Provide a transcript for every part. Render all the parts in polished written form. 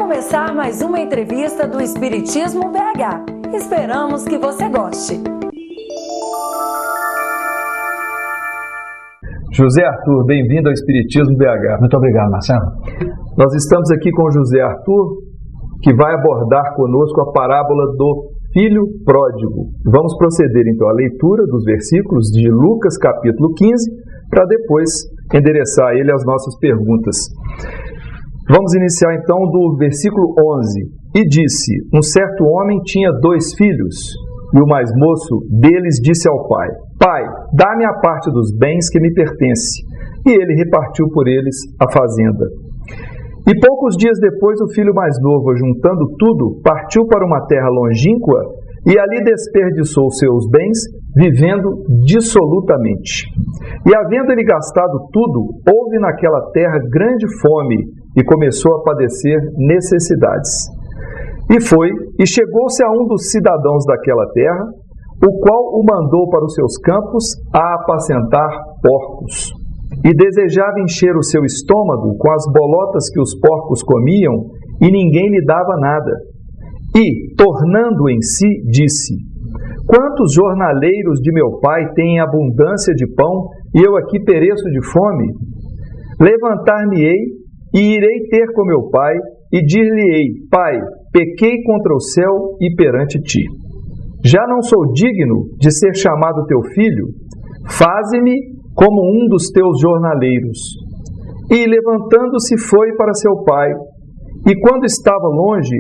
começar mais uma entrevista do Espiritismo BH. Esperamos que você goste. José Arthur, bem-vindo ao Espiritismo BH. Muito obrigado, Marcelo. Nós estamos aqui com o José Arthur, que vai abordar conosco a parábola do Filho Pródigo. Vamos proceder então à leitura dos versículos de Lucas capítulo 15, para depois endereçar ele às nossas perguntas. Vamos iniciar então do versículo 11. E disse: um certo homem tinha 2 filhos, e o mais moço deles disse ao pai: Pai, dá-me a parte dos bens que me pertence. E ele repartiu por eles a fazenda. E poucos dias depois o filho mais novo, juntando tudo, partiu para uma terra longínqua e ali desperdiçou seus bens, vivendo dissolutamente. E havendo ele gastado tudo, houve naquela terra grande fome e começou a padecer necessidades. E foi, e chegou-se a um dos cidadãos daquela terra, o qual o mandou para os seus campos a apacentar porcos. E desejava encher o seu estômago com as bolotas que os porcos comiam, e ninguém lhe dava nada. E, tornando em si, disse: quantos jornaleiros de meu pai têm abundância de pão, e eu aqui pereço de fome? Levantar-me-ei, e irei ter com meu pai, e dir-lhe-ei: Pai, pequei contra o céu e perante ti. Já não sou digno de ser chamado teu filho, faze-me como um dos teus jornaleiros. E levantando-se foi para seu pai, e quando estava longe,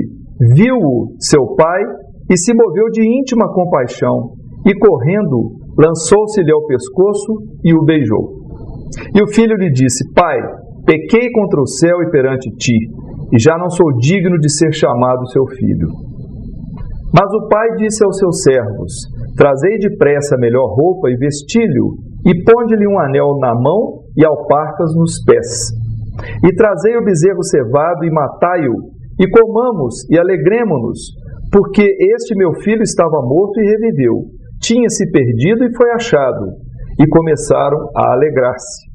viu-o seu pai, e se moveu de íntima compaixão, e correndo, lançou-se-lhe ao pescoço e o beijou. E o filho lhe disse: Pai, pequei contra o céu e perante ti, e já não sou digno de ser chamado seu filho. Mas o pai disse aos seus servos: trazei depressa a melhor roupa e vestilho, e ponde-lhe um anel na mão e alparcas nos pés. E trazei o bezerro cevado e matai-o, e comamos e alegremo-nos, porque este meu filho estava morto e reviveu, tinha-se perdido e foi achado. E começaram a alegrar-se.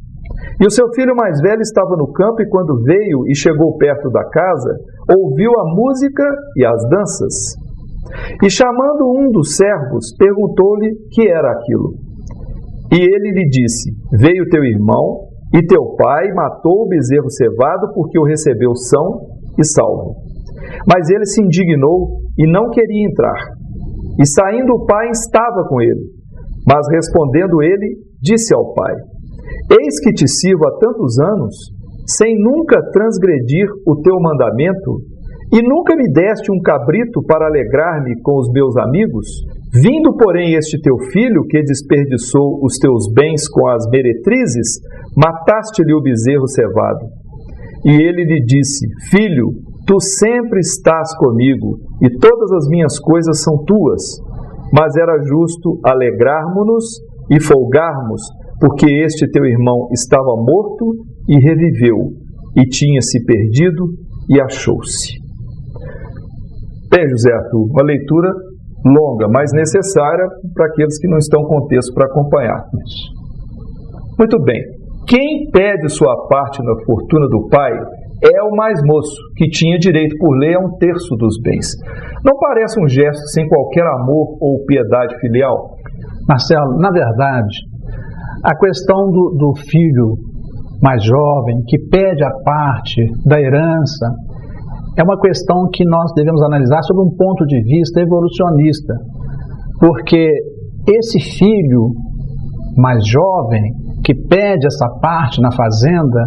E o seu filho mais velho estava no campo, e quando veio e chegou perto da casa, ouviu a música e as danças. E chamando um dos servos, perguntou-lhe que era aquilo. E ele lhe disse: veio teu irmão, e teu pai matou o bezerro cevado, porque o recebeu são e salvo. Mas ele se indignou e não queria entrar. E saindo o pai estava com ele. Mas respondendo ele, disse ao pai: eis que te sirvo há tantos anos, sem nunca transgredir o teu mandamento, e nunca me deste um cabrito para alegrar-me com os meus amigos? Vindo, porém, este teu filho, que desperdiçou os teus bens com as meretrizes, mataste-lhe o bezerro cevado. E ele lhe disse: filho, tu sempre estás comigo, e todas as minhas coisas são tuas. Mas era justo alegrarmos-nos e folgarmos, porque este teu irmão estava morto e reviveu, e tinha-se perdido e achou-se. Bem, José Arthur, uma leitura longa, mas necessária para aqueles que não estão com texto para acompanhar. Muito bem. Quem pede sua parte na fortuna do pai é o mais moço, que tinha direito por lei a 1/3 dos bens. Não parece um gesto sem qualquer amor ou piedade filial? Marcelo, na verdade, a questão do filho mais jovem que pede a parte da herança é uma questão que nós devemos analisar sob um ponto de vista evolucionista, porque esse filho mais jovem que pede essa parte na fazenda,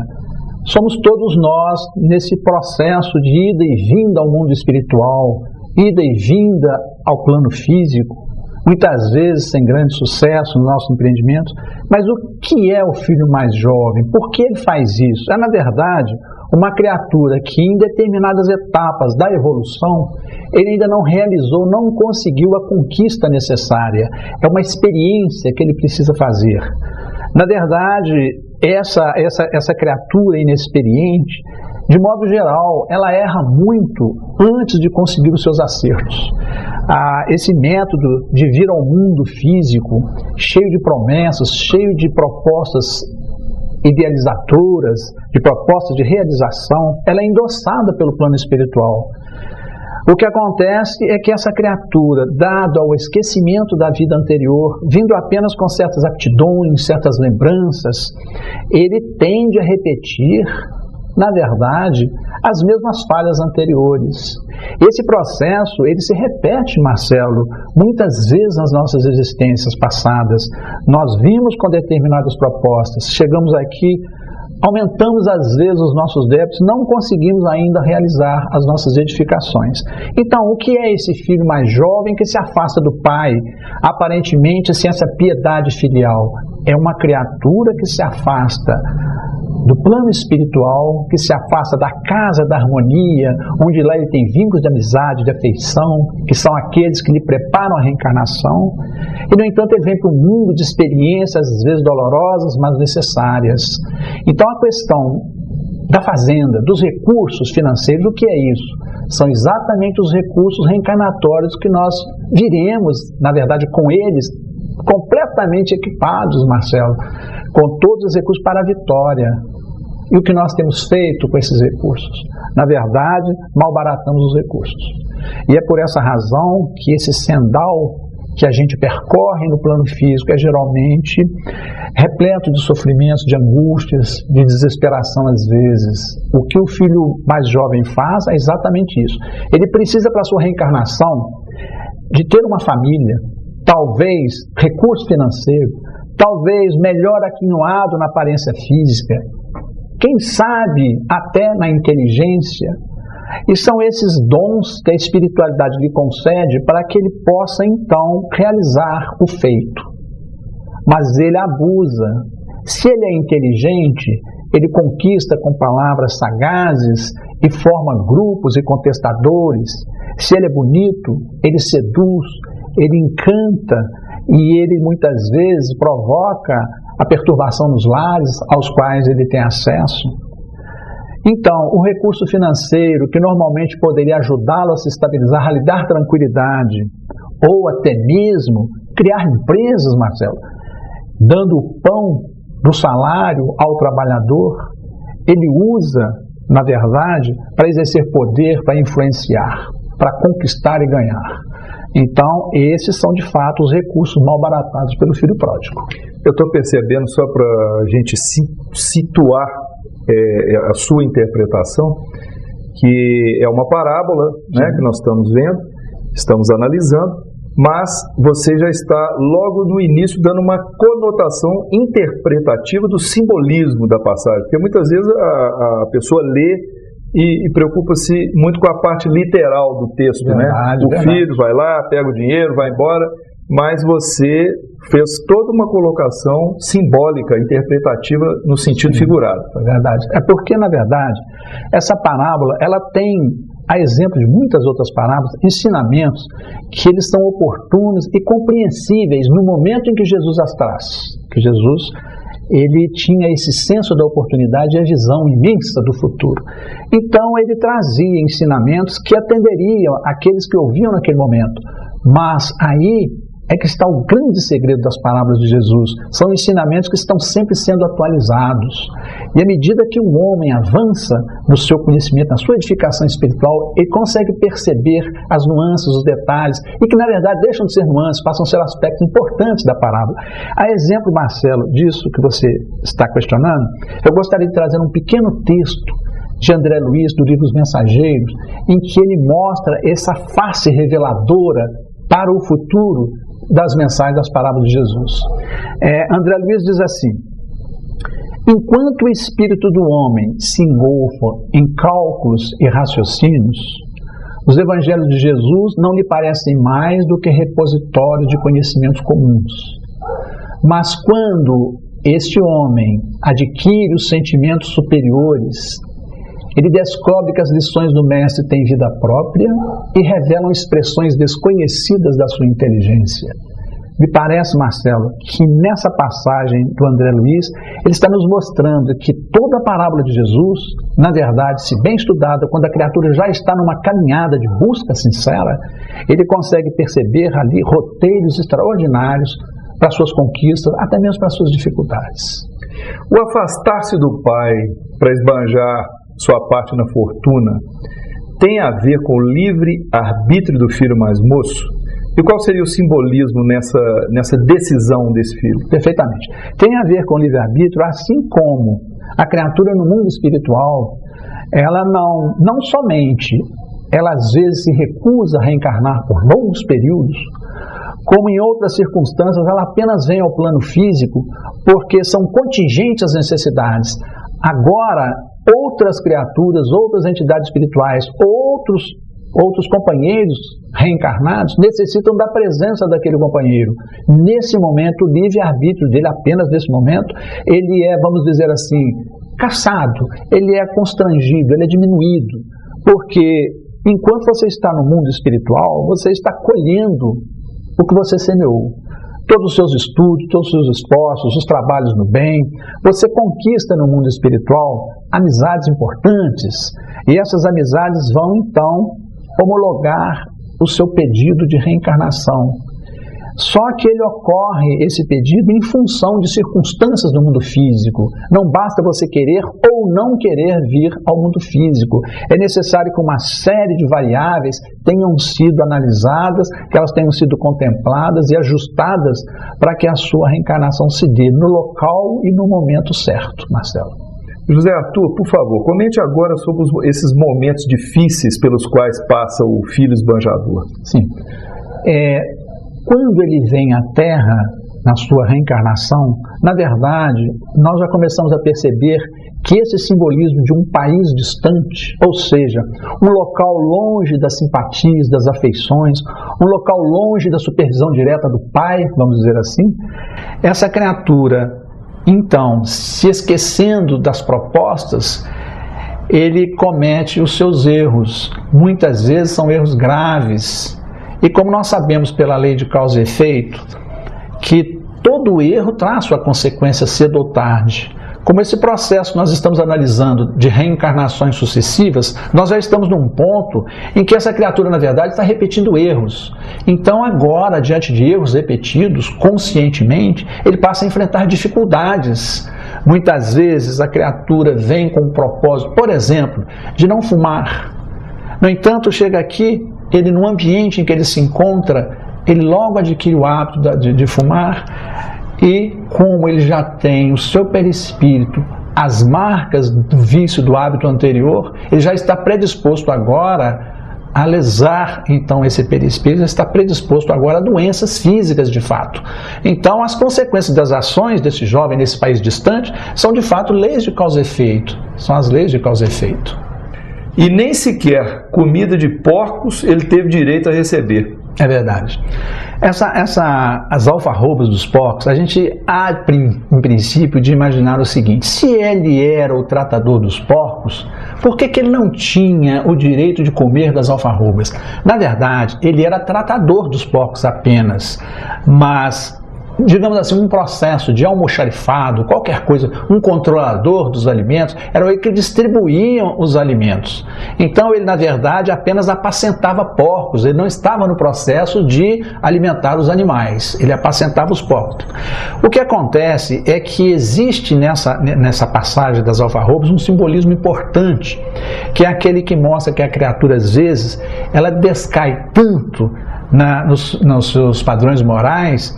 somos todos nós nesse processo de ida e vinda ao mundo espiritual, ida e vinda ao plano físico, muitas vezes sem grande sucesso no nosso empreendimento. Mas o que é o filho mais jovem? Por que ele faz isso? É, na verdade, uma criatura que em determinadas etapas da evolução, ele ainda não realizou, não conseguiu a conquista necessária. É uma experiência que ele precisa fazer. Na verdade, essa criatura inexperiente, de modo geral, ela erra muito antes de conseguir os seus acertos. Esse método de vir ao mundo físico, cheio de promessas, cheio de propostas idealizadoras, de propostas de realização, ela é endossada pelo plano espiritual. O que acontece é que essa criatura, dado ao esquecimento da vida anterior, vindo apenas com certas aptidões, certas lembranças, ele tende a repetir, na verdade, as mesmas falhas anteriores. Esse processo, ele se repete, Marcelo, muitas vezes nas nossas existências passadas. Nós vimos com determinadas propostas, chegamos aqui, aumentamos às vezes os nossos débitos, não conseguimos ainda realizar as nossas edificações. Então, o que é esse filho mais jovem que se afasta do pai, aparentemente sem essa piedade filial? É uma criatura que se afasta do plano espiritual, que se afasta da casa da harmonia, onde lá ele tem vínculos de amizade, de afeição, que são aqueles que lhe preparam a reencarnação. E, no entanto, ele vem para um mundo de experiências, às vezes dolorosas, mas necessárias. Então, a questão da fazenda, dos recursos financeiros, o que é isso? São exatamente os recursos reencarnatórios que nós viremos, na verdade, com eles, completamente equipados, Marcelo, com todos os recursos para a vitória. E o que nós temos feito com esses recursos? Na verdade, malbaratamos os recursos. E é por essa razão que esse sendal que a gente percorre no plano físico é geralmente repleto de sofrimentos, de angústias, de desesperação às vezes. O que o filho mais jovem faz é exatamente isso. Ele precisa, para a sua reencarnação, de ter uma família, talvez recurso financeiro, talvez melhor aquinhoado na aparência física, quem sabe até na inteligência. E são esses dons que a espiritualidade lhe concede para que ele possa então realizar o feito. Mas ele abusa. Se ele é inteligente, ele conquista com palavras sagazes e forma grupos e contestadores. Se ele é bonito, ele seduz, ele encanta e ele muitas vezes provoca a perturbação nos lares aos quais ele tem acesso. Então, o recurso financeiro que normalmente poderia ajudá-lo a se estabilizar, a lhe dar tranquilidade, ou até mesmo criar empresas, Marcelo, dando o pão do salário ao trabalhador, ele usa, na verdade, para exercer poder, para influenciar, para conquistar e ganhar. Então, esses são de fato os recursos malbaratados pelo filho pródigo. Eu estou percebendo, só para a gente situar a sua interpretação, que é uma parábola, né, que nós estamos vendo, estamos analisando, mas você já está logo no início dando uma conotação interpretativa do simbolismo da passagem, porque muitas vezes a pessoa lê e preocupa-se muito com a parte literal do texto, verdade, né? O filho vai lá, pega o dinheiro, vai embora, mas você fez toda uma colocação simbólica, interpretativa no sentido figurado. É verdade. É porque, na verdade, essa parábola, ela tem, a exemplo de muitas outras parábolas, ensinamentos que eles são oportunos e compreensíveis no momento em que Jesus as traz. Que Jesus, ele tinha esse senso da oportunidade e a visão imensa do futuro. Então, ele trazia ensinamentos que atenderiam aqueles que ouviam naquele momento. Mas aí é que está o grande segredo das parábolas de Jesus. São ensinamentos que estão sempre sendo atualizados. E à medida que o homem avança no seu conhecimento, na sua edificação espiritual, ele consegue perceber as nuances, os detalhes, e que na verdade deixam de ser nuances, passam a ser aspectos importantes da parábola. A exemplo, Marcelo, disso que você está questionando, eu gostaria de trazer um pequeno texto de André Luiz, do livro Os Mensageiros, em que ele mostra essa face reveladora para o futuro das mensagens das parábolas de Jesus. André Luiz diz assim: enquanto o espírito do homem se engolfa em cálculos e raciocínios, os evangelhos de Jesus não lhe parecem mais do que repositórios de conhecimentos comuns. Mas quando este homem adquire os sentimentos superiores, ele descobre que as lições do mestre têm vida própria e revelam expressões desconhecidas da sua inteligência. Me parece, Marcelo, que nessa passagem do André Luiz, ele está nos mostrando que toda a parábola de Jesus, na verdade, se bem estudada, quando a criatura já está numa caminhada de busca sincera, ele consegue perceber ali roteiros extraordinários para suas conquistas, até mesmo para suas dificuldades. O afastar-se do pai para esbanjar sua parte na fortuna tem a ver com o livre arbítrio do filho mais moço? E qual seria o simbolismo nessa decisão desse filho? Perfeitamente. Tem a ver com o livre-arbítrio, assim como a criatura no mundo espiritual, ela não somente, ela às vezes se recusa a reencarnar por longos períodos, como em outras circunstâncias ela apenas vem ao plano físico porque são contingentes as necessidades. Agora, outras criaturas, outras entidades espirituais, outros companheiros reencarnados necessitam da presença daquele companheiro. Nesse momento, o livre-arbítrio dele, apenas nesse momento, ele é, vamos dizer assim, caçado, ele é constrangido, ele é diminuído, porque enquanto você está no mundo espiritual, você está colhendo o que você semeou. Todos os seus estudos, todos os seus esforços, os trabalhos no bem, você conquista no mundo espiritual amizades importantes, e essas amizades vão então homologar o seu pedido de reencarnação. Só que ele ocorre, esse pedido, em função de circunstâncias do mundo físico. Não basta você querer ou não querer vir ao mundo físico. É necessário que uma série de variáveis tenham sido analisadas, que elas tenham sido contempladas e ajustadas para que a sua reencarnação se dê no local e no momento certo, Marcelo. José Arthur, por favor, comente agora sobre esses momentos difíceis pelos quais passa o filho esbanjador. Sim. Quando ele vem à Terra, na sua reencarnação, na verdade, nós já começamos a perceber que esse simbolismo de um país distante, ou seja, um local longe das simpatias, das afeições, um local longe da supervisão direta do pai, vamos dizer assim, essa criatura, então, se esquecendo das propostas, ele comete os seus erros. Muitas vezes são erros graves. E como nós sabemos pela lei de causa e efeito, que todo erro traz sua consequência cedo ou tarde. Como esse processo nós estamos analisando de reencarnações sucessivas, nós já estamos num ponto em que essa criatura, na verdade, está repetindo erros. Então agora, diante de erros repetidos, conscientemente, ele passa a enfrentar dificuldades. Muitas vezes a criatura vem com o propósito, por exemplo, de não fumar. No entanto, chega aqui, ele no ambiente em que ele se encontra, ele logo adquire o hábito de fumar, e como ele já tem o seu perispírito, as marcas do vício do hábito anterior, ele já está predisposto agora a lesar então esse perispírito, está predisposto agora a doenças físicas de fato. Então as consequências das ações desse jovem nesse país distante são de fato leis de causa e efeito, são as leis de causa e efeito. E nem sequer comida de porcos ele teve direito a receber. É verdade. As alfarrobas dos porcos, a gente há em princípio de imaginar o seguinte: se ele era o tratador dos porcos, por que ele não tinha o direito de comer das alfarrobas? Na verdade, ele era tratador dos porcos apenas, mas, digamos assim, um processo de almoxarifado, qualquer coisa, um controlador dos alimentos, era ele que distribuíam os alimentos. Então ele, na verdade, apenas apacentava porcos, ele não estava no processo de alimentar os animais, ele apacentava os porcos. O que acontece é que existe nessa passagem das alfarrobas um simbolismo importante, que é aquele que mostra que a criatura, às vezes, ela descai tanto nos seus padrões morais,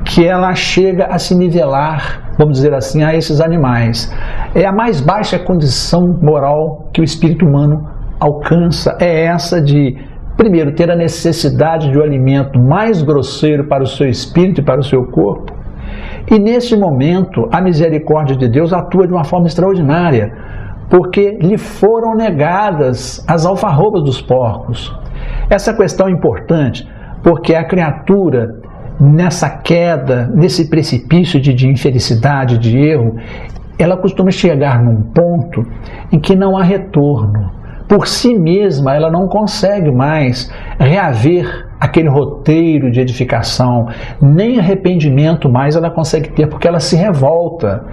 que ela chega a se nivelar, vamos dizer assim, a esses animais. É a mais baixa condição moral que o espírito humano alcança, é essa de, primeiro, ter a necessidade de um alimento mais grosseiro para o seu espírito e para o seu corpo. E nesse momento, a misericórdia de Deus atua de uma forma extraordinária, porque lhe foram negadas as alfarrobas dos porcos. Essa questão é importante, porque a criatura, nessa queda, nesse precipício de infelicidade, de erro, ela costuma chegar num ponto em que não há retorno. Por si mesma, ela não consegue mais reaver aquele roteiro de edificação, nem arrependimento mais ela consegue ter, porque ela se revolta.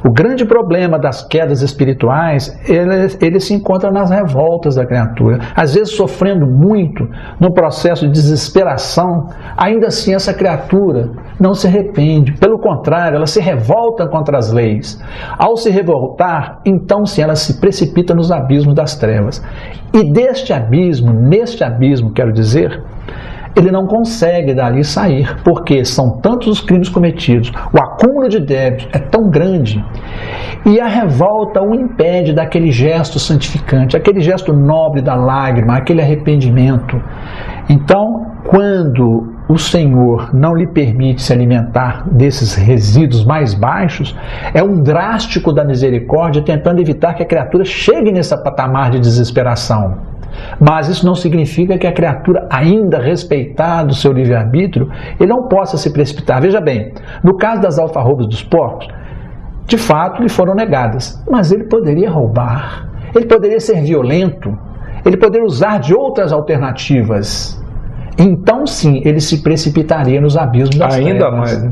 O grande problema das quedas espirituais, ele se encontra nas revoltas da criatura. Às vezes sofrendo muito, no processo de desesperação, ainda assim essa criatura não se arrepende. Pelo contrário, ela se revolta contra as leis. Ao se revoltar, então sim, ela se precipita nos abismos das trevas. E neste abismo, quero dizer, ele não consegue dali sair, porque são tantos os crimes cometidos, o acúmulo de débitos é tão grande, e a revolta o impede daquele gesto santificante, aquele gesto nobre da lágrima, aquele arrependimento. Então, quando o Senhor não lhe permite se alimentar desses resíduos mais baixos, é um drástico da misericórdia tentando evitar que a criatura chegue nesse patamar de desesperação. Mas isso não significa que a criatura, ainda respeitado o seu livre-arbítrio, ele não possa se precipitar. Veja bem, no caso das alfarrobas dos porcos, de fato lhe foram negadas, mas ele poderia roubar, ele poderia ser violento, ele poderia usar de outras alternativas. Então sim, ele se precipitaria nos abismos das trevas. Ainda mais, né?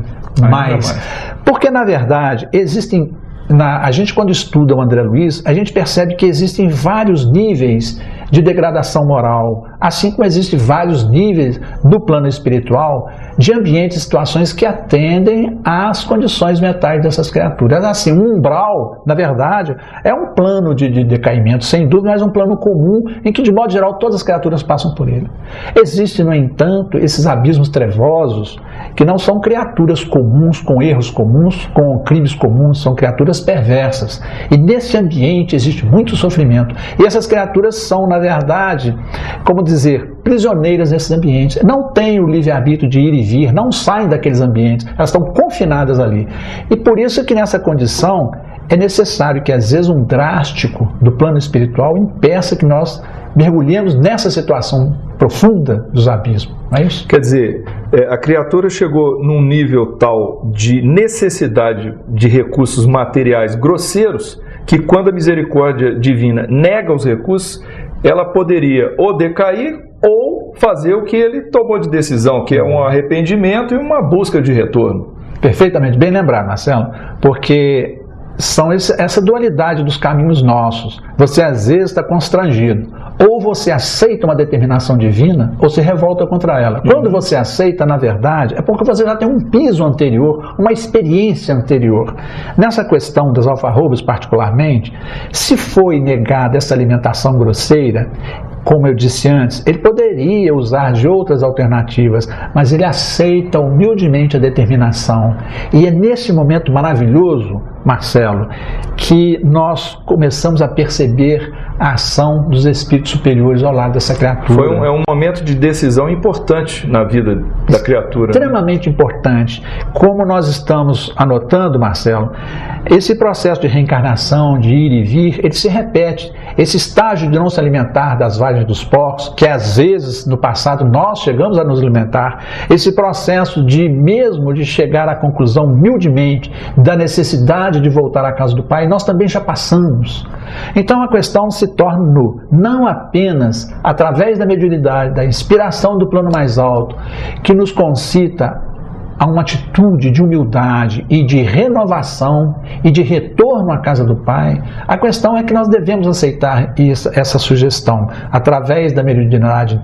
Mais. Porque na verdade existem... A gente, quando estuda o André Luiz, a gente percebe que existem vários níveis de degradação moral, assim como existem vários níveis no plano espiritual de ambientes e situações que atendem às condições mentais dessas criaturas. Assim, um umbral, na verdade, é um plano de decaimento, sem dúvida, mas um plano comum em que, de modo geral, todas as criaturas passam por ele. Existem, no entanto, esses abismos trevosos, que não são criaturas comuns, com erros comuns, com crimes comuns, são criaturas perversas. E nesse ambiente existe muito sofrimento. E essas criaturas são, na verdade, como dizer, prisioneiras nesses ambientes. Não têm o livre-arbítrio de ir e vir, não saem daqueles ambientes, elas estão confinadas ali. E por isso que nessa condição é necessário que às vezes um drástico do plano espiritual impeça que nós mergulhemos nessa situação profunda dos abismos, não é isso? Quer dizer, a criatura chegou num nível tal de necessidade de recursos materiais grosseiros que quando a misericórdia divina nega os recursos, ela poderia ou decair ou fazer o que ele tomou de decisão, que é um arrependimento e uma busca de retorno. Perfeitamente, bem lembrado, Marcelo, porque são essa dualidade dos caminhos nossos. Você às vezes está constrangido. Ou você aceita uma determinação divina, ou se revolta contra ela. Quando você aceita, na verdade, é porque você já tem um piso anterior, uma experiência anterior. Nessa questão das alfarrobas, particularmente, se foi negada essa alimentação grosseira, como eu disse antes, ele poderia usar de outras alternativas, mas ele aceita humildemente a determinação. E é nesse momento maravilhoso, Marcelo, que nós começamos a perceber a ação dos espíritos superiores ao lado dessa criatura. É um momento de decisão importante na vida da criatura. Extremamente importante. Como nós estamos anotando, Marcelo, esse processo de reencarnação, de ir e vir, ele se repete. Esse estágio de não se alimentar das vagens dos porcos, que às vezes no passado nós chegamos a nos alimentar, esse processo de chegar à conclusão humildemente da necessidade de voltar à casa do Pai, nós também já passamos. Então a questão se torna não apenas através da mediunidade, da inspiração do plano mais alto, que nos concita a uma atitude de humildade e de renovação e de retorno à casa do Pai. A questão é que nós devemos aceitar essa sugestão. Através da mediunidade,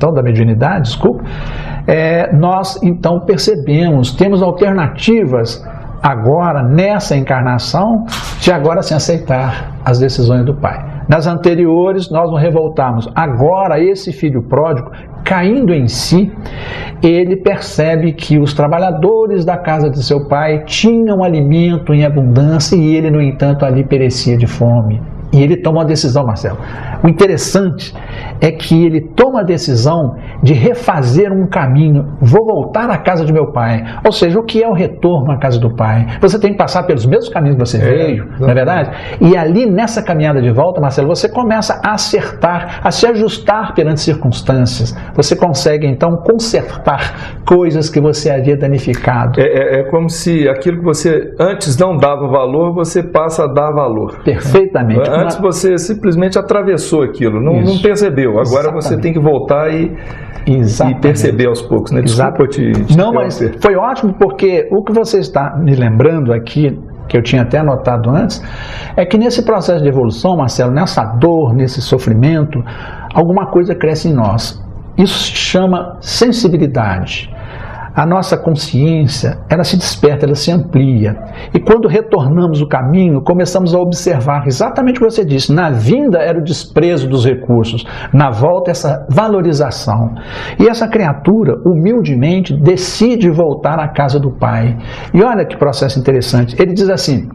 nós então percebemos, temos alternativas agora, nessa encarnação, de agora sim aceitar as decisões do Pai. Nas anteriores, nós nos revoltamos. Agora, esse filho pródigo, caindo em si, ele percebe que os trabalhadores da casa de seu pai tinham alimento em abundância e ele, no entanto, ali perecia de fome. E ele toma uma decisão, Marcelo. O interessante é que ele toma a decisão de refazer um caminho. Vou voltar à casa de meu pai. Ou seja, o que é o retorno à casa do pai? Você tem que passar pelos mesmos caminhos que você veio, não é verdade? E ali, nessa caminhada de volta, Marcelo, você começa a acertar, a se ajustar perante circunstâncias. Você consegue, então, consertar coisas que você havia danificado. É como se aquilo que você antes não dava valor, você passa a dar valor. Perfeitamente. Antes você simplesmente atravessou aquilo, não percebeu. Agora Exatamente. Você tem que voltar e Exatamente. E perceber aos poucos, né? Desculpa te Não, mas foi ótimo, porque o que você está me lembrando aqui, que eu tinha até anotado antes, é que nesse processo de evolução, Marcelo, nessa dor, nesse sofrimento, alguma coisa cresce em nós. Isso se chama sensibilidade. A nossa consciência, ela se desperta, ela se amplia. E quando retornamos o caminho, começamos a observar exatamente o que você disse. Na vinda era o desprezo dos recursos, na volta essa valorização. E essa criatura, humildemente, decide voltar à casa do Pai. E olha que processo interessante. Ele diz assim,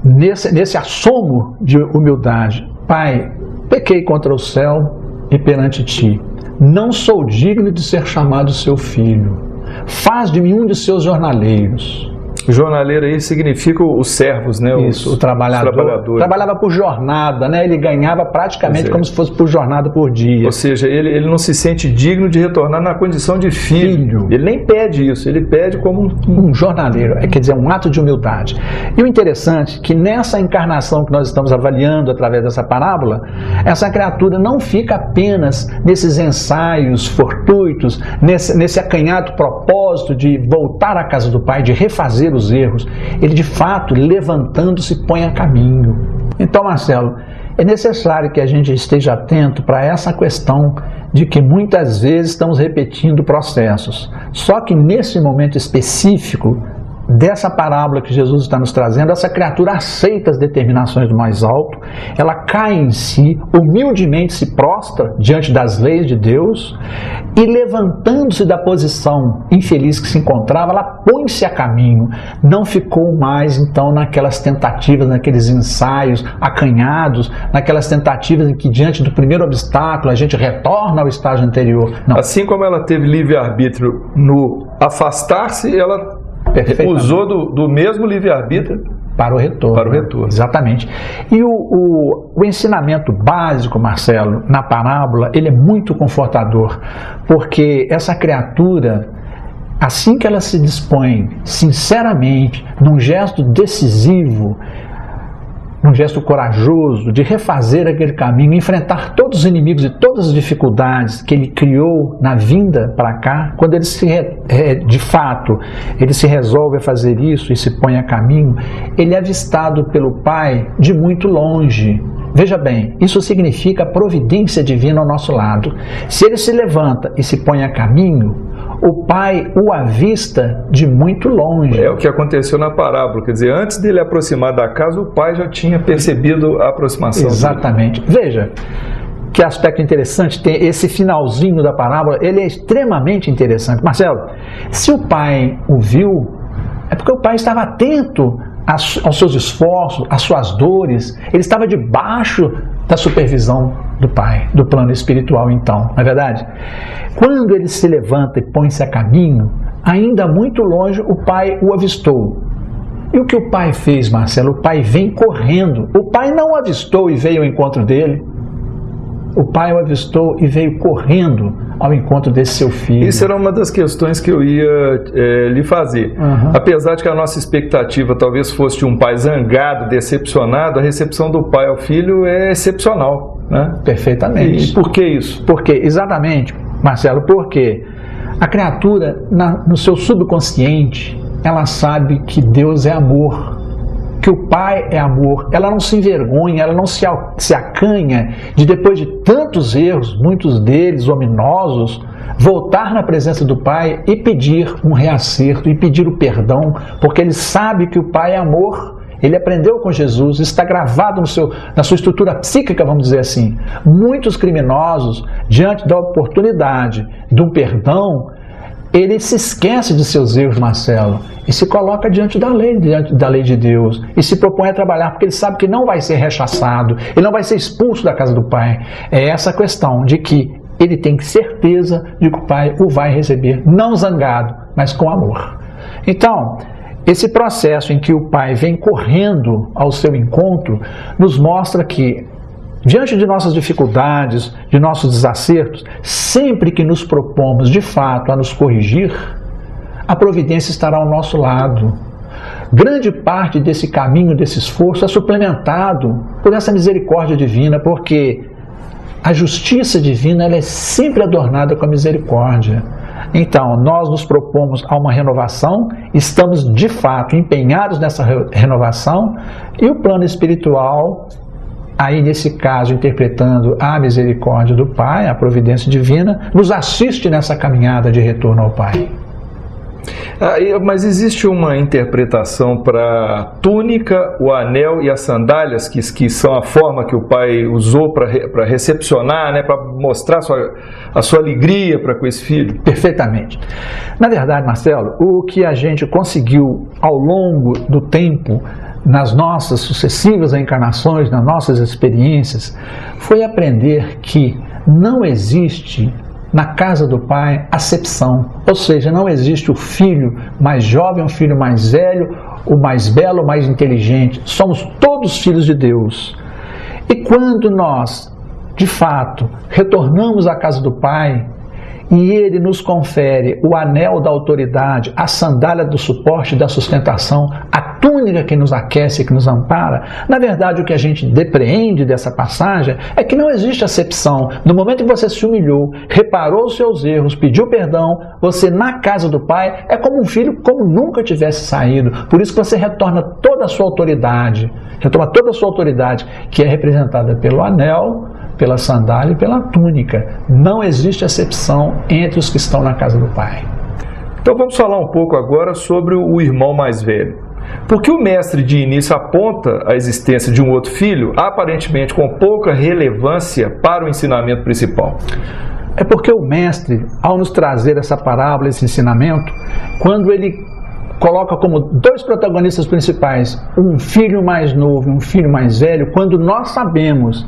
nesse assomo de humildade: Pai, pequei contra o céu e perante ti. Não sou digno de ser chamado seu filho. Faz de mim um de seus jornaleiros. O jornaleiro aí significa os servos, né? Isso, o trabalhador. Trabalhava por jornada, né? Ele ganhava praticamente como se fosse por jornada por dia. Ou seja, ele não se sente digno de retornar na condição de filho. Ele nem pede isso, ele pede como um jornaleiro, quer dizer, um ato de humildade. E o interessante é que nessa encarnação que nós estamos avaliando através dessa parábola, essa criatura não fica apenas nesses ensaios fortuitos, nesse acanhado propósito de voltar à casa do Pai, de refazer os erros. Ele, de fato, levantando-se, põe a caminho. Então, Marcelo, é necessário que a gente esteja atento para essa questão de que muitas vezes estamos repetindo processos. Só que nesse momento específico dessa parábola que Jesus está nos trazendo, essa criatura aceita as determinações do mais alto, ela cai em si, humildemente se prostra diante das leis de Deus e, levantando-se da posição infeliz que se encontrava, ela põe-se a caminho. Não ficou mais então naquelas tentativas, naqueles ensaios acanhados, naquelas tentativas em que diante do primeiro obstáculo a gente retorna ao estágio anterior. Não. Assim como ela teve livre-arbítrio no afastar-se, ela usou do mesmo livre-arbítrio para o retorno. Para o retorno. Exatamente. E o ensinamento básico, Marcelo, na parábola, ele é muito confortador, porque essa criatura, assim que ela se dispõe sinceramente, num gesto decisivo, num gesto corajoso, de refazer aquele caminho, enfrentar todos os inimigos e todas as dificuldades que ele criou na vinda para cá, quando ele de fato, ele se resolve a fazer isso e se põe a caminho, ele é avistado pelo Pai de muito longe. Veja bem, isso significa a providência divina ao nosso lado. Se ele se levanta e se põe a caminho, o Pai o avista de muito longe. É o que aconteceu na parábola, quer dizer, antes dele aproximar da casa, o Pai já tinha percebido a aproximação. Exatamente. Dele. Veja, que aspecto interessante, tem esse finalzinho da parábola, ele é extremamente interessante. Marcelo, se o Pai o viu, é porque o Pai estava atento aos seus esforços, às suas dores, ele estava debaixo da supervisão do Pai, do plano espiritual então, não é verdade? Quando ele se levanta e põe-se a caminho, ainda muito longe o Pai o avistou. E o que o Pai fez, Marcelo? O Pai vem correndo. O Pai não o avistou e veio ao encontro dele. O Pai o avistou e veio correndo ao encontro desse seu filho. Isso era uma das questões que eu ia lhe fazer. Apesar de que a nossa expectativa talvez fosse de um pai zangado, decepcionado, a recepção do pai ao filho é excepcional, né? Perfeitamente. E por que isso? Porque, exatamente, Marcelo, porque a criatura, no seu subconsciente, ela sabe que Deus é amor, que o Pai é amor. Ela não se envergonha, ela não se acanha de, depois de tantos erros, muitos deles ominosos, voltar na presença do Pai e pedir um reacerto, e pedir o perdão, porque ele sabe que o Pai é amor. Ele aprendeu com Jesus, está gravado na sua estrutura psíquica, vamos dizer assim. Muitos criminosos, diante da oportunidade de um perdão, ele se esquece de seus erros, Marcelo, e se coloca diante da lei de Deus, e se propõe a trabalhar, porque ele sabe que não vai ser rechaçado, ele não vai ser expulso da casa do Pai. É essa questão de que ele tem certeza de que o Pai o vai receber, não zangado, mas com amor. Então, esse processo em que o Pai vem correndo ao seu encontro, nos mostra que, diante de nossas dificuldades, de nossos desacertos, sempre que nos propomos de fato a nos corrigir, a providência estará ao nosso lado. Grande parte desse caminho, desse esforço, é suplementado por essa misericórdia divina, porque a justiça divina ela é sempre adornada com a misericórdia. Então, nós nos propomos a uma renovação, estamos de fato empenhados nessa renovação, e o plano espiritual, aí nesse caso interpretando a misericórdia do Pai, a providência divina, nos assiste nessa caminhada de retorno ao Pai. Mas existe uma interpretação para a túnica, o anel e as sandálias, que são a forma que o pai usou para recepcionar, né, para mostrar a sua alegria para com esse filho? Perfeitamente. Na verdade, Marcelo, o que a gente conseguiu ao longo do tempo, nas nossas sucessivas encarnações, nas nossas experiências, foi aprender que não existe na casa do Pai acepção, ou seja, não existe o filho mais jovem, o filho mais velho, o mais belo, o mais inteligente. Somos todos filhos de Deus. E quando nós, de fato, retornamos à casa do Pai e Ele nos confere o anel da autoridade, a sandália do suporte e da sustentação, a túnica que nos aquece e que nos ampara, na verdade o que a gente depreende dessa passagem é que não existe acepção. No momento em que você se humilhou, reparou os seus erros, pediu perdão, você na casa do Pai é como um filho como nunca tivesse saído. Por isso que você retorna toda a sua autoridade, que é representada pelo anel, pela sandália e pela túnica. Não existe acepção entre os que estão na casa do Pai. Então vamos falar um pouco agora sobre o irmão mais velho. Porque o mestre de início aponta a existência de um outro filho, aparentemente com pouca relevância para o ensinamento principal. É porque o mestre, ao nos trazer essa parábola, esse ensinamento, quando ele coloca como dois protagonistas principais, um filho mais novo e um filho mais velho, quando nós sabemos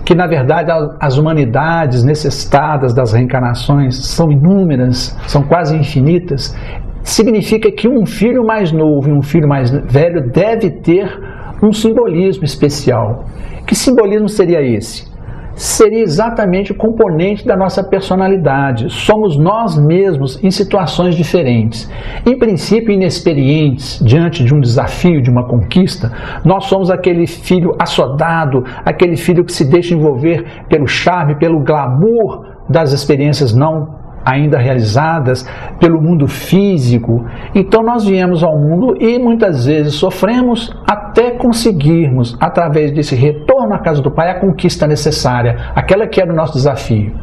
que, na verdade, as humanidades necessitadas das reencarnações são inúmeras, são quase infinitas, significa que um filho mais novo e um filho mais velho deve ter um simbolismo especial. Que simbolismo seria esse? Seria exatamente o componente da nossa personalidade. Somos nós mesmos em situações diferentes. Em princípio, inexperientes diante de um desafio, de uma conquista, nós somos aquele filho assodado, aquele filho que se deixa envolver pelo charme, pelo glamour das experiências não ainda realizadas, pelo mundo físico. Então nós viemos ao mundo e muitas vezes sofremos até conseguirmos, através desse retorno à casa do Pai, a conquista necessária, aquela que era o nosso desafio.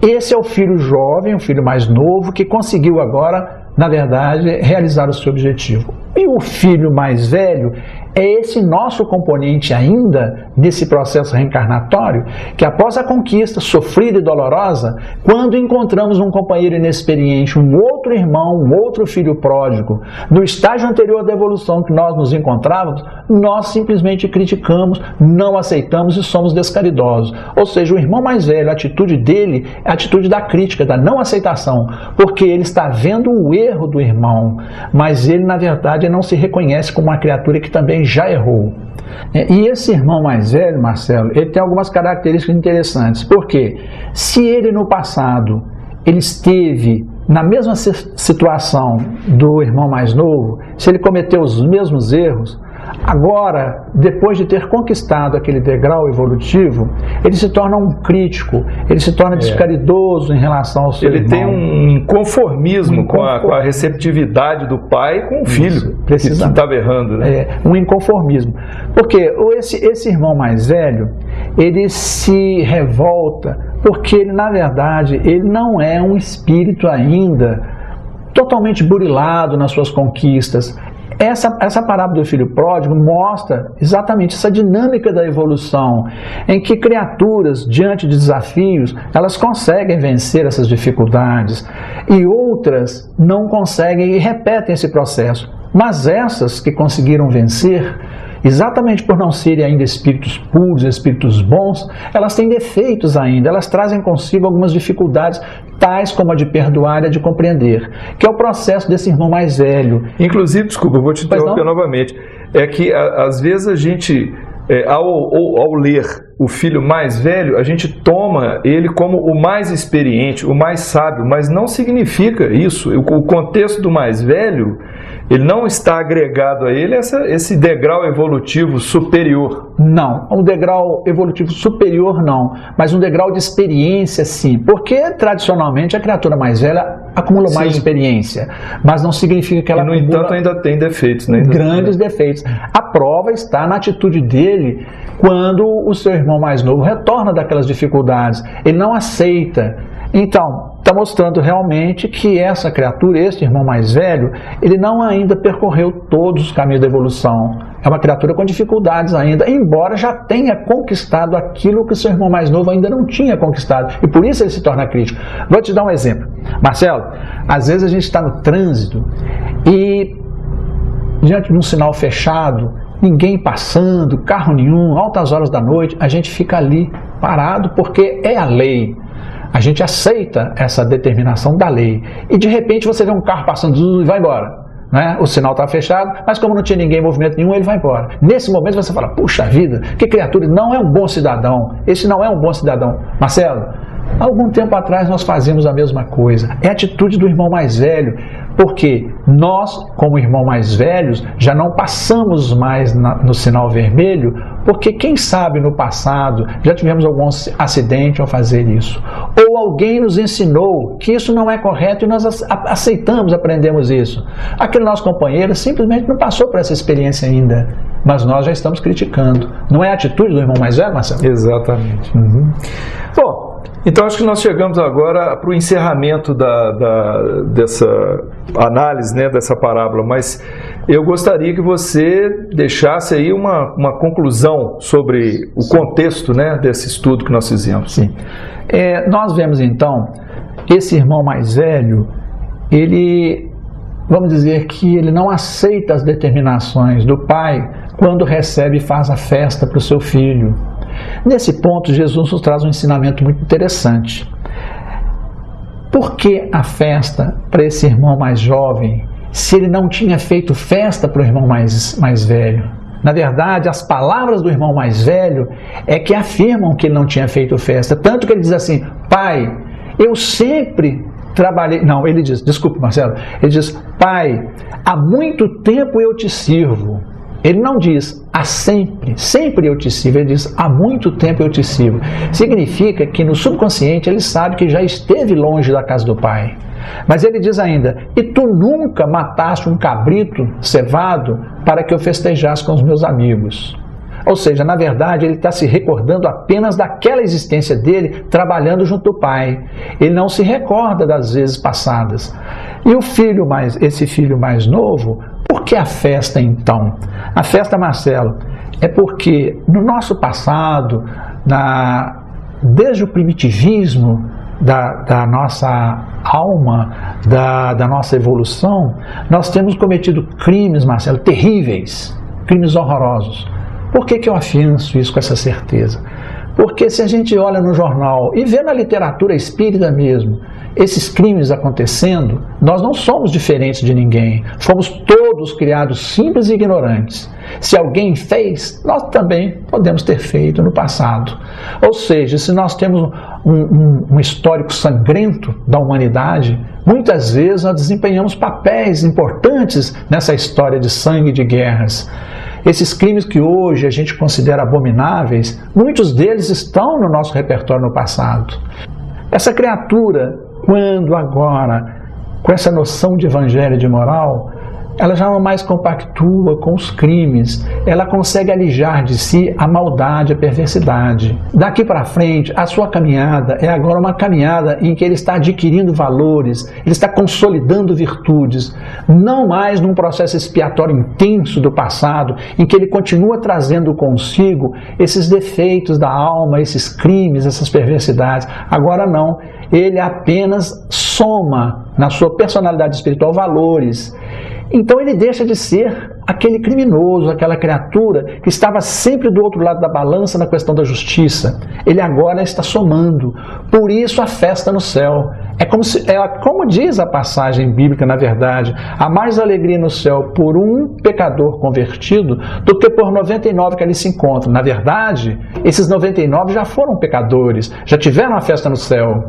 Esse é o filho jovem, o filho mais novo, que conseguiu agora, na verdade, realizar o seu objetivo. E o filho mais velho é esse nosso componente ainda nesse processo reencarnatório, que após a conquista sofrida e dolorosa, quando encontramos um companheiro inexperiente, um outro irmão, um outro filho pródigo, no estágio anterior da evolução que nós nos encontrávamos, nós simplesmente criticamos, não aceitamos e somos descaridosos. Ou seja, o irmão mais velho, a atitude dele é a atitude da crítica, da não aceitação, porque ele está vendo o erro do irmão, mas ele, na verdade, não se reconhece como uma criatura que também já errou. E esse irmão mais velho, Marcelo, ele tem algumas características interessantes. Porque se ele no passado ele esteve na mesma situação do irmão mais novo, se ele cometeu os mesmos erros, agora, depois de ter conquistado aquele degrau evolutivo, ele se torna um crítico, ele se torna descaridoso em relação ao seu irmão. Ele tem um conformismo com a receptividade do pai com o filho que estava errando, né? Um inconformismo. Porque esse irmão mais velho, ele se revolta porque ele, na verdade, ele não é um espírito ainda totalmente burilado nas suas conquistas. Essa parábola do filho pródigo mostra exatamente essa dinâmica da evolução, em que criaturas, diante de desafios, elas conseguem vencer essas dificuldades e outras não conseguem e repetem esse processo. Mas essas que conseguiram vencer, exatamente por não serem ainda espíritos puros, espíritos bons, elas têm defeitos ainda, elas trazem consigo algumas dificuldades, tais como a de perdoar e a de compreender, que é o processo desse irmão mais velho. Inclusive, desculpa, eu vou te interromper novamente, é que às vezes a gente, ao ler o filho mais velho, a gente toma ele como o mais experiente, o mais sábio, mas não significa isso. O contexto do mais velho ele não está agregado a ele esse degrau evolutivo superior. Não, um degrau evolutivo superior não, mas um degrau de experiência sim, porque tradicionalmente a criatura mais velha acumula mais experiência, mas não significa que ela no entanto ainda tem defeitos, né? Grandes defeitos. A prova está na atitude dele quando o seu irmão mais novo retorna daquelas dificuldades, ele não aceita. Então, está mostrando realmente que essa criatura, esse irmão mais velho, ele não ainda percorreu todos os caminhos da evolução. É uma criatura com dificuldades ainda, embora já tenha conquistado aquilo que o seu irmão mais novo ainda não tinha conquistado. E por isso ele se torna crítico. Vou te dar um exemplo. Marcelo, às vezes a gente está no trânsito e, diante de um sinal fechado, ninguém passando, carro nenhum, altas horas da noite, a gente fica ali parado porque é a lei. A gente aceita essa determinação da lei. E de repente você vê um carro passando e vai embora. Né? O sinal está fechado, mas como não tinha ninguém em movimento nenhum, ele vai embora. Nesse momento você fala, puxa vida, que criatura, não é um bom cidadão. Esse não é um bom cidadão. Marcelo, há algum tempo atrás nós fazíamos a mesma coisa. É a atitude do irmão mais velho, porque nós, como irmão mais velhos, já não passamos mais no sinal vermelho, porque quem sabe no passado já tivemos algum acidente ao fazer isso. Ou alguém nos ensinou que isso não é correto e nós aceitamos, aprendemos isso. Aquele nosso companheiro simplesmente não passou por essa experiência ainda, mas nós já estamos criticando. Não é a atitude do irmão mais velho, Marcelo? Exatamente. Bom, então acho que nós chegamos agora para o encerramento dessa análise, né, dessa parábola, mas eu gostaria que você deixasse aí uma conclusão sobre o contexto, né, desse estudo que nós fizemos. Sim. Nós vemos então, esse irmão mais velho, ele, vamos dizer que ele não aceita as determinações do pai quando recebe e faz a festa para o seu filho. Nesse ponto, Jesus nos traz um ensinamento muito interessante. Por que a festa para esse irmão mais jovem, se ele não tinha feito festa para o irmão mais velho? Na verdade, as palavras do irmão mais velho é que afirmam que ele não tinha feito festa. Tanto que ele diz assim, pai, eu sempre trabalhei... Não, ele diz, desculpe Marcelo, ele diz, pai, há muito tempo eu te sirvo. Ele não diz, há sempre eu te sirvo, ele diz, há muito tempo eu te sirvo. Significa que no subconsciente ele sabe que já esteve longe da casa do pai. Mas ele diz ainda, e tu nunca mataste um cabrito cevado para que eu festejasse com os meus amigos. Ou seja, na verdade, ele está se recordando apenas daquela existência dele trabalhando junto do pai. Ele não se recorda das vezes passadas. E esse filho mais novo, por que a festa então? A festa, Marcelo, é porque no nosso passado, desde o primitivismo da nossa alma, da nossa evolução, nós temos cometido crimes, Marcelo, terríveis, crimes horrorosos. Por que eu afianço isso com essa certeza? Porque se a gente olha no jornal e vê na literatura espírita mesmo, esses crimes acontecendo, nós não somos diferentes de ninguém. Fomos todos criados simples e ignorantes. Se alguém fez, nós também podemos ter feito no passado. Ou seja, se nós temos um histórico sangrento da humanidade, muitas vezes nós desempenhamos papéis importantes nessa história de sangue e de guerras. Esses crimes que hoje a gente considera abomináveis, muitos deles estão no nosso repertório no passado. Essa criatura, quando agora, com essa noção de evangelho e de moral, ela já não mais compactua com os crimes, ela consegue alijar de si a maldade, a perversidade. Daqui para frente, a sua caminhada é agora uma caminhada em que ele está adquirindo valores, ele está consolidando virtudes, não mais num processo expiatório intenso do passado, em que ele continua trazendo consigo esses defeitos da alma, esses crimes, essas perversidades. Agora não, ele apenas soma na sua personalidade espiritual valores. Então ele deixa de ser aquele criminoso, aquela criatura que estava sempre do outro lado da balança na questão da justiça. Ele agora está somando. Por isso a festa no céu. Como diz a passagem bíblica, na verdade, há mais alegria no céu por um pecador convertido do que por 99 que ali se encontram. Na verdade, esses 99 já foram pecadores, já tiveram a festa no céu.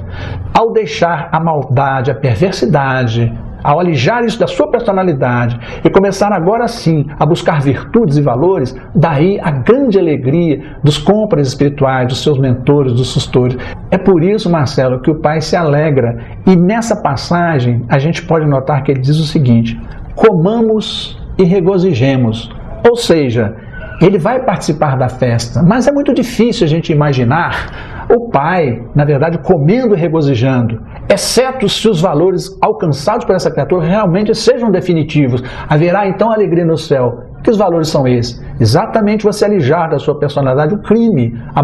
Ao deixar a maldade, a perversidade, ao alijar isso da sua personalidade e começar agora sim a buscar virtudes e valores, daí a grande alegria dos cômplices espirituais, dos seus mentores, dos sustores. É por isso, Marcelo, que o Pai se alegra. E nessa passagem a gente pode notar que ele diz o seguinte: comamos e regozijemos. Ou seja, ele vai participar da festa, mas é muito difícil a gente imaginar o Pai, na verdade, comendo e regozijando, exceto se os valores alcançados por essa criatura realmente sejam definitivos. Haverá então alegria no céu. Que os valores são esses? Exatamente você alijar da sua personalidade o crime, a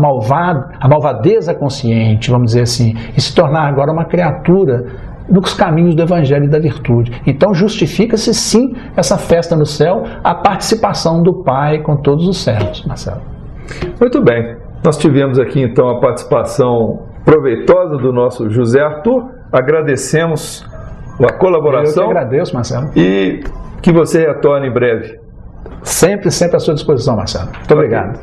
malvadeza consciente, vamos dizer assim, e se tornar agora uma criatura nos caminhos do Evangelho e da virtude. Então justifica-se sim essa festa no céu, a participação do Pai com todos os servos, Marcelo. Muito bem, nós tivemos aqui então a participação proveitosa do nosso José Arthur, agradecemos a colaboração. Eu que agradeço, Marcelo. E que você retorne em breve. Sempre à sua disposição, Marcelo. Muito obrigado.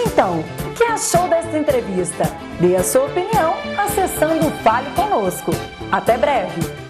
Então, o que achou desta entrevista? Dê a sua opinião acessando o Fale Conosco. Até breve!